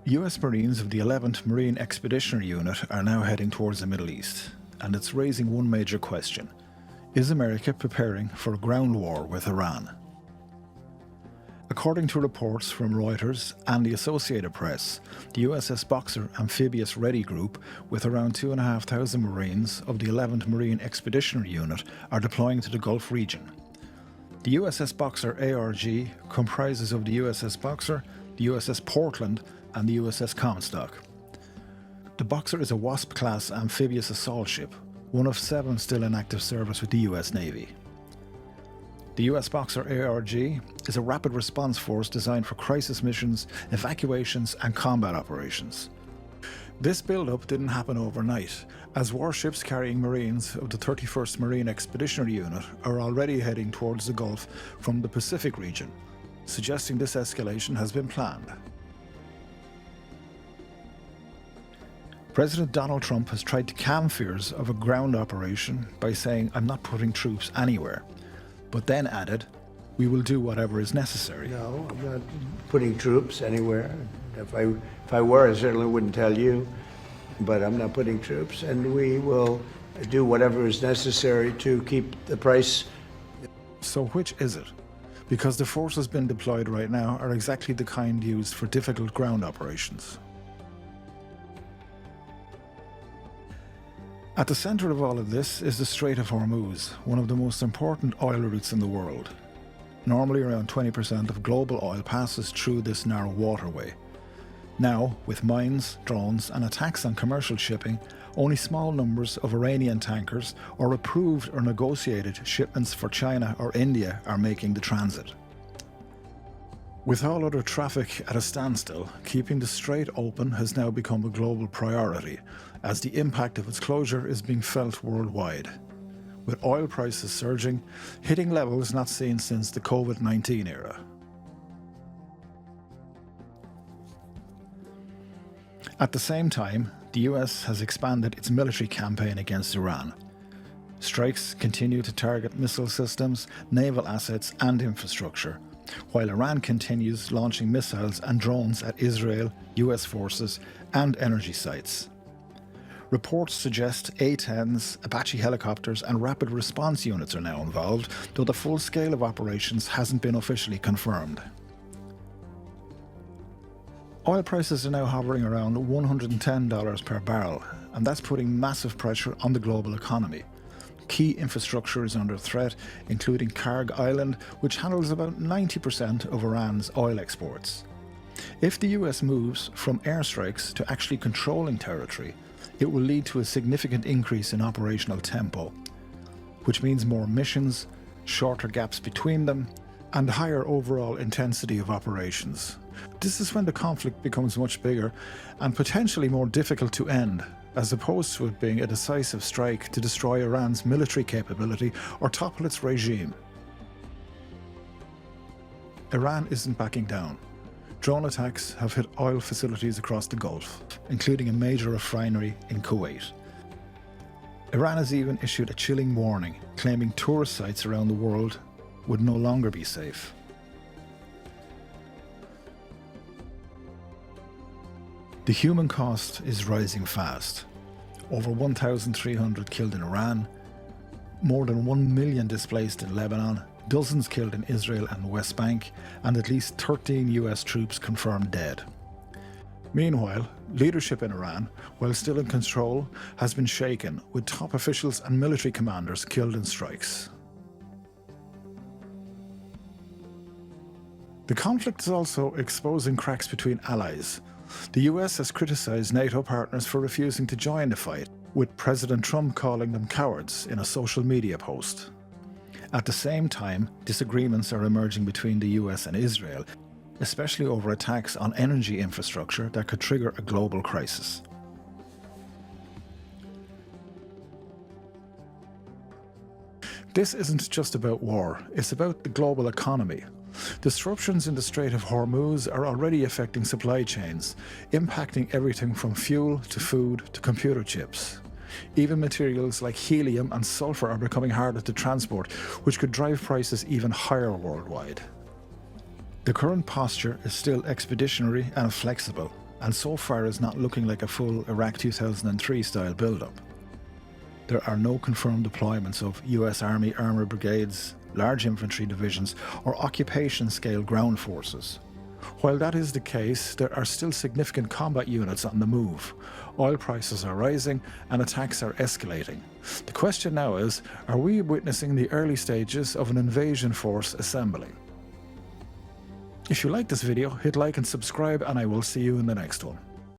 US Marines of the 11th Marine Expeditionary Unit are now heading towards the Middle East, and it's raising one major question. Is America preparing for a ground war with Iran? According to reports from Reuters and the Associated Press, the USS Boxer Amphibious Ready Group, with around 2,500 Marines of the 11th Marine Expeditionary Unit, are deploying to the Gulf region. The USS Boxer ARG comprises of the USS Boxer, the USS Portland and the USS Comstock. The Boxer is a Wasp-class amphibious assault ship, one of 7 still in active service with the US Navy. The US Boxer ARG is a rapid response force designed for crisis missions, evacuations and combat operations. This build-up didn't happen overnight, as warships carrying Marines of the 31st Marine Expeditionary Unit are already heading towards the Gulf from the Pacific region, suggesting this escalation has been planned. President Donald Trump has tried to calm fears of a ground operation by saying, "I'm not putting troops anywhere," but then added, "We will do whatever is necessary." No, I'm not putting troops anywhere. If I were, I certainly wouldn't tell you, but I'm not putting troops, and we will do whatever is necessary to keep the price. So which is it? Because the forces being deployed right now are exactly the kind used for difficult ground operations. At the centre of all of this is the Strait of Hormuz, one of the most important oil routes in the world. Normally around 20% of global oil passes through this narrow waterway. Now, with mines, drones and attacks on commercial shipping, only small numbers of Iranian tankers or approved or negotiated shipments for China or India are making the transit. With all other traffic at a standstill, keeping the strait open has now become a global priority, as the impact of its closure is being felt worldwide, with oil prices surging, hitting levels not seen since the COVID-19 era. At the same time, the US has expanded its military campaign against Iran. Strikes continue to target missile systems, naval assets and infrastructure, while Iran continues launching missiles and drones at Israel, US forces and energy sites. Reports suggest A-10s, Apache helicopters and rapid response units are now involved, though the full scale of operations hasn't been officially confirmed. Oil prices are now hovering around $110 per barrel, and that's putting massive pressure on the global economy. Key infrastructure is under threat, including Karg Island, which handles about 90% of Iran's oil exports. If the US moves from airstrikes to actually controlling territory, it will lead to a significant increase in operational tempo, which means more missions, shorter gaps between them, and higher overall intensity of operations. This is when the conflict becomes much bigger and potentially more difficult to end, as opposed to it being a decisive strike to destroy Iran's military capability or topple its regime. Iran isn't backing down. Drone attacks have hit oil facilities across the Gulf, including a major refinery in Kuwait. Iran has even issued a chilling warning, claiming tourist sites around the world would no longer be safe. The human cost is rising fast. Over 1,300 killed in Iran, more than 1 million displaced in Lebanon, dozens killed in Israel and the West Bank, and at least 13 US troops confirmed dead. Meanwhile, leadership in Iran, while still in control, has been shaken, with top officials and military commanders killed in strikes. The conflict is also exposing cracks between allies. The US has criticised NATO partners for refusing to join the fight, with President Trump calling them cowards in a social media post. At the same time, disagreements are emerging between the US and Israel, especially over attacks on energy infrastructure that could trigger a global crisis. This isn't just about war, it's about the global economy. Disruptions in the Strait of Hormuz are already affecting supply chains, impacting everything from fuel to food to computer chips. Even materials like helium and sulfur are becoming harder to transport, which could drive prices even higher worldwide. The current posture is still expeditionary and flexible, and so far is not looking like a full Iraq 2003 style build-up. There are no confirmed deployments of US Army armoured brigades, large infantry divisions or occupation-scale ground forces. While that is the case, there are still significant combat units on the move. Oil prices are rising and attacks are escalating. The question now is, are we witnessing the early stages of an invasion force assembling? If you like this video, hit like and subscribe, and I will see you in the next one.